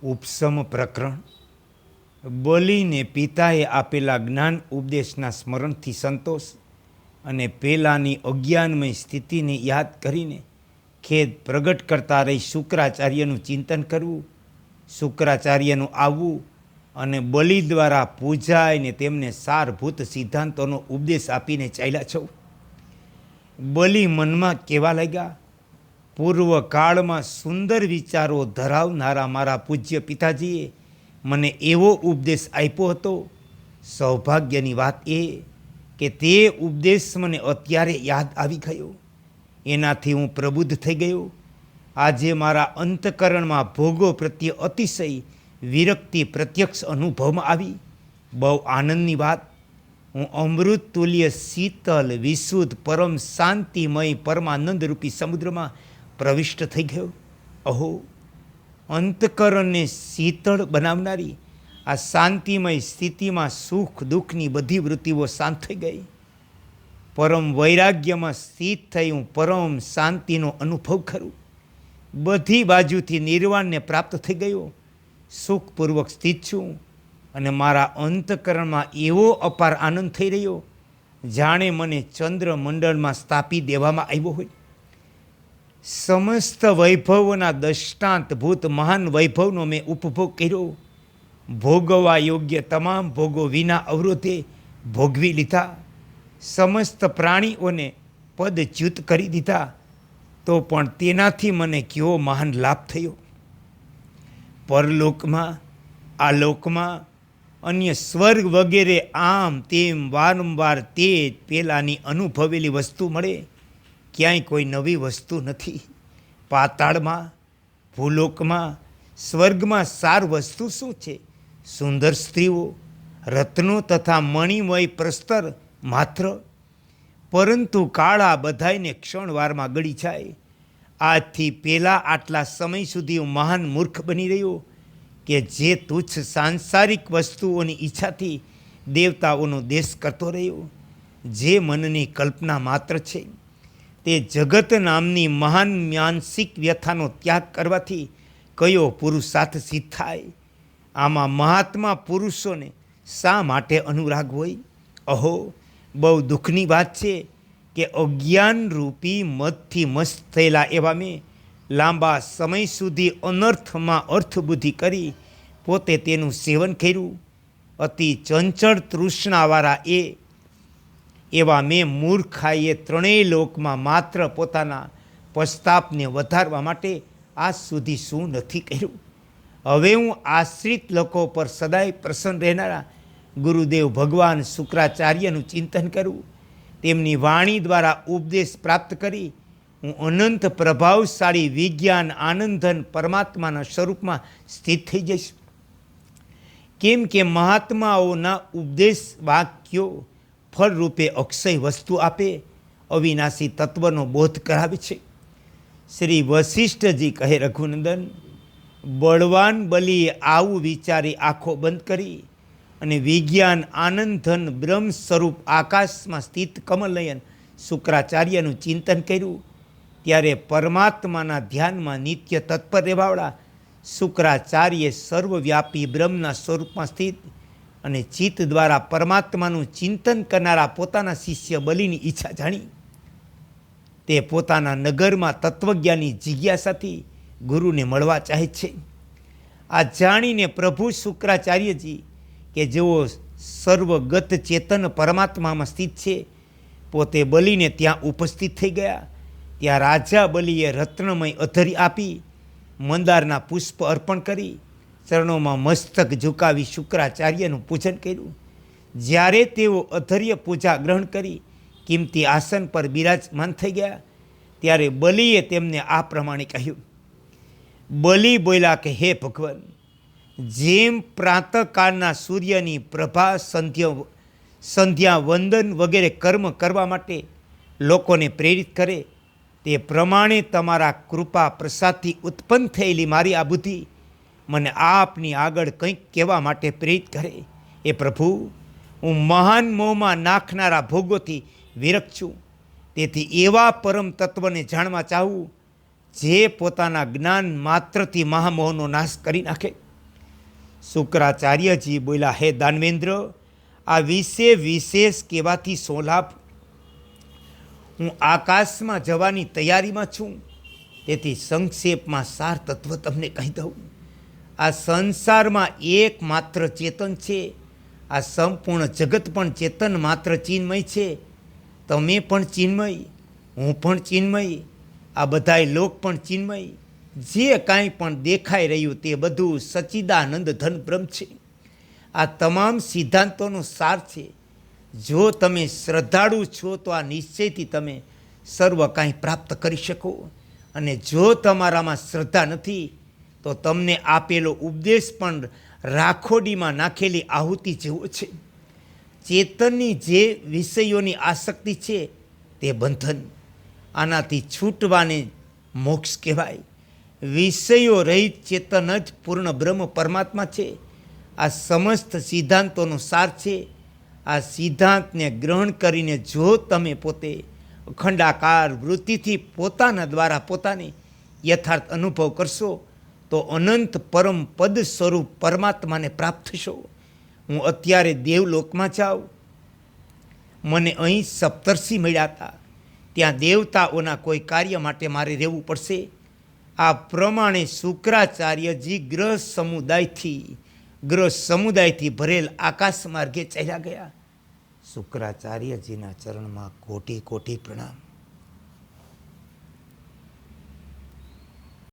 ઉપસમ પ્રકરણ. બલિને પિતાએ આપેલા જ્ઞાન ઉપદેશના સ્મરણથી સંતોષ અને પેલાની અજ્ઞાનમય સ્થિતિને યાદ કરીને ખેદ પ્રગટ કરતા રહી શુક્રાચાર્યનું ચિંતન કરવું, શુક્રાચાર્યનું આવવું અને બલિ દ્વારા પૂજાઈને તેમને સારભૂત સિદ્ધાંતોનો ઉપદેશ આપીને ચાલ્યા છો. બલિ મનમાં કહેવા લાગ્યા, પૂર્વકાળમાં સુંદર વિચારો ધરાવનારા મારા પૂજ્ય પિતાજીએ મને એવો ઉપદેશ આપ્યો હતો. સૌભાગ્યની વાત એ કે તે ઉપદેશ મને અત્યારે યાદ આવી ગયો. એનાથી હું પ્રબુદ્ધ થઈ ગયો. આજે મારા અંતકરણમાં ભોગો પ્રત્યે અતિશય વિરક્તિ પ્રત્યક્ષ અનુભવમાં આવી. બહુ આનંદની વાત. હું અમૃત તુલ્ય શીતલ વિશુદ્ધ પરમ શાંતિમય પરમાનંદરૂપી સમુદ્રમાં પ્રવિષ્ટ થઈ ગયો. અહો, અંતકરણને શીતળ બનાવનારી આ શાંતિમય સ્થિતિમાં સુખ દુઃખની બધી વૃત્તિઓ શાંત થઈ ગઈ. પરમ વૈરાગ્યમાં સ્થિત થઈ હું પરમ શાંતિનો અનુભવ કરું. બધી બાજુથી નિર્વાણને પ્રાપ્ત થઈ ગયો. સુખપૂર્વક સ્થિત છું અને મારા અંતકરણમાં એવો અપાર આનંદ થઈ રહ્યો જાણે મને ચંદ્રમંડળમાં સ્થાપી દેવામાં આવ્યો હોય. સમસ્ત વૈભવોના દષ્ટાંતભૂત મહાન વૈભવનો મેં ઉપભોગ કર્યો. ભોગવવા યોગ્ય તમામ ભોગો વિના અવરોધે ભોગવી લીધા. સમસ્ત પ્રાણીઓને પદચ્યુત કરી દીધા. તો પણ તેનાથી મને કેવો મહાન લાભ થયો. પરલોકમાં, આ લોકમાં, અન્ય સ્વર્ગ વગેરે આમ તેમ વારંવાર તે જ પેલાની અનુભવેલી વસ્તુ મળે. ક્યાંય કોઈ નવી વસ્તુ નથી. પાતાળમાં, ભૂલોકમાં, સ્વર્ગમાં સાર વસ્તુ શું છે? સુંદર સ્ત્રીઓ, રત્નો તથા મણિમય પ્રસ્તર માત્ર. પરંતુ કાળા બધાયને ક્ષણવારમાં ગળી જાય. આજથી પહેલાં આટલા સમય સુધી હું મહાન મૂર્ખ બની રહ્યો કે જે તુચ્છ સાંસારિક વસ્તુઓની ઈચ્છાથી દેવતાઓનો દેશ કરતો રહ્યો. જે મનની કલ્પના માત્ર છે તે જગત નામની મહાન માનસિક વ્યથાનો ત્યાગ કરવાથી કયો પુરુષાર્થ સિદ્ધ થાય? આમાં મહાત્મા પુરુષોને શા માટે અનુરાગ હોય? અહો, બહુ દુઃખની વાત છે કે અજ્ઞાનરૂપી મદથી મસ્ત થયેલા એવા મેં લાંબા સમય સુધી અનર્થમાં અર્થબુદ્ધિ કરી પોતે તેનું સેવન કર્યું. અતિ ચંચળ તૃષ્ણાવાળા એવા મેં મૂર્ખાઈએ ત્રણેય લોકમાં માત્ર પોતાના પસ્તાપને વધારવા માટે આજ સુધી શું નથી કર્યું? હવે હું આશ્રિત લોકો પર સદાય પ્રસન્ન રહેનારા ગુરુદેવ ભગવાન શુક્રાચાર્યનું ચિંતન કરું. તેમની વાણી દ્વારા ઉપદેશ પ્રાપ્ત કરી હું અનંત પ્રભાવશાળી વિજ્ઞાન આનંદન પરમાત્માના સ્વરૂપમાં સ્થિત થઈ જઈશ. કેમ કે મહાત્માઓના ઉપદેશ વાક્યો ફળરૂપે અક્ષય વસ્તુ આપે, અવિનાશી તત્વનો બોધ કરાવે છે. શ્રી વશિષ્ઠજી કહે, રઘુનંદન, બળવાન બલિએ આવું વિચારી આંખો બંધ કરી અને વિજ્ઞાન આનંદન બ્રહ્મ સ્વરૂપ આકાશમાં સ્થિત કમલનયન શુક્રાચાર્યનું ચિંતન કર્યું. ત્યારે પરમાત્માના ધ્યાનમાં નિત્ય તત્પર રહેવાવાળા શુક્રાચાર્ય સર્વવ્યાપી બ્રહ્મના સ્વરૂપમાં સ્થિત અને ચિત્ત દ્વારા પરમાત્માનું ચિંતન કરનારા પોતાના શિષ્ય બલિની ઈચ્છા જાણી તે પોતાના નગરમાં તત્વજ્ઞાની જિજ્ઞાસાથી ગુરુને મળવા ચાહે છે. આ જાણીને પ્રભુ શુક્રાચાર્યજી કે જેઓ સર્વગત ચેતન પરમાત્મામાં સ્થિત છે પોતે બલિને ત્યાં ઉપસ્થિત થઈ ગયા. ત્યાં રાજા બલિએ રત્નમય અધરી આપી મંદારના પુષ્પ અર્પણ કરી ચરણોમાં મસ્તક ઝુકાવી શુક્રાચાર્યનું પૂજન કર્યું. જ્યારે તેઓ અધર્ય પૂજા ગ્રહણ કરી કિંમતી આસન પર બિરાજમાન થઈ ગયા ત્યારે બલિએ તેમને આ પ્રમાણે કહ્યું. બલિ બોલ્યા કે, હે ભગવાન, જેમ પ્રાતઃકાળના સૂર્યની પ્રભા સંધ્યા વંદન વગેરે કર્મ કરવા માટે લોકોને પ્રેરિત કરે તે પ્રમાણે તમારા કૃપા પ્રસાદથી ઉત્પન્ન થયેલી મારી આ બુદ્ધિ મને આપની આગળ કંઈક કહેવા માટે પ્રેરિત કરે. એ પ્રભુ, હું મહાન મોહમાં નાખનારા ભોગોથી વિરક્ત છું. તેથી એવા પરમ તત્વને જાણવા ચાહું જે પોતાના જ્ઞાન માત્રથી મહામોહનો નાશ કરી નાખે. શુક્રાચાર્યજી બોલ્યા, હે દાનવેન્દ્ર, આ વિશેષ કહેવાથી શું લાભ? હું આકાશમાં જવાની તૈયારીમાં છું. તેથી સંક્ષેપમાં સાર તત્વ તમને કહી દઉં. આ સંસારમાં એકમાત્ર ચેતન છે. આ સંપૂર્ણ જગત પણ ચેતન માત્ર ચિન્મય છે. તમે પણ ચિન્મય, હું પણ ચિન્મય, આ બધાય લોક પણ ચિન્મય. જે કાંઈ પણ દેખાઈ રહ્યું તે બધું સચ્ચિદાનંદ ધન બ્રહ્મ છે. આ તમામ સિદ્ધાંતોનો સાર છે. જો તમે શ્રદ્ધાળુ છો તો આ નિશ્ચયથી તમે સર્વ કાંઈ પ્રાપ્ત કરી શકો. અને જો તમારામાં શ્રદ્ધા નથી તો તમને આપેલો ઉપદેશ પણ રાખોડીમાં નાખેલી આહુતિ જેવો છે. ચેતનની જે વિષયોની આસક્તિ છે તે બંધન. આનાથી છૂટવાને મોક્ષ કહેવાય. વિષયો રહિત ચેતન જ પૂર્ણ બ્રહ્મ પરમાત્મા છે. આ સમસ્ત સિદ્ધાંતોનો સાર છે. આ સિદ્ધાંતને ગ્રહણ કરીને જો તમે પોતે અખંડાકાર વૃત્તિથી પોતાના દ્વારા પોતાની યથાર્થ અનુભવ કરશો તો અનંત પરમ પદ સ્વરૂપ પરમાત્માને પ્રાપ્ત થશો. હું અત્યારે દેવલોકમાં જાઉં. મને અહીં સપ્તર્ષિ મળ્યા હતા. ત્યાં દેવતાઓના કોઈ કાર્ય માટે મારે રહેવું પડશે. આ પ્રમાણે શુક્રાચાર્યજી ગ્રહ સમુદાયથી ભરેલ આકાશ માર્ગે ચાલ્યા ગયા. શુક્રાચાર્યજીના ચરણમાં કોટી કોટી પ્રણામ.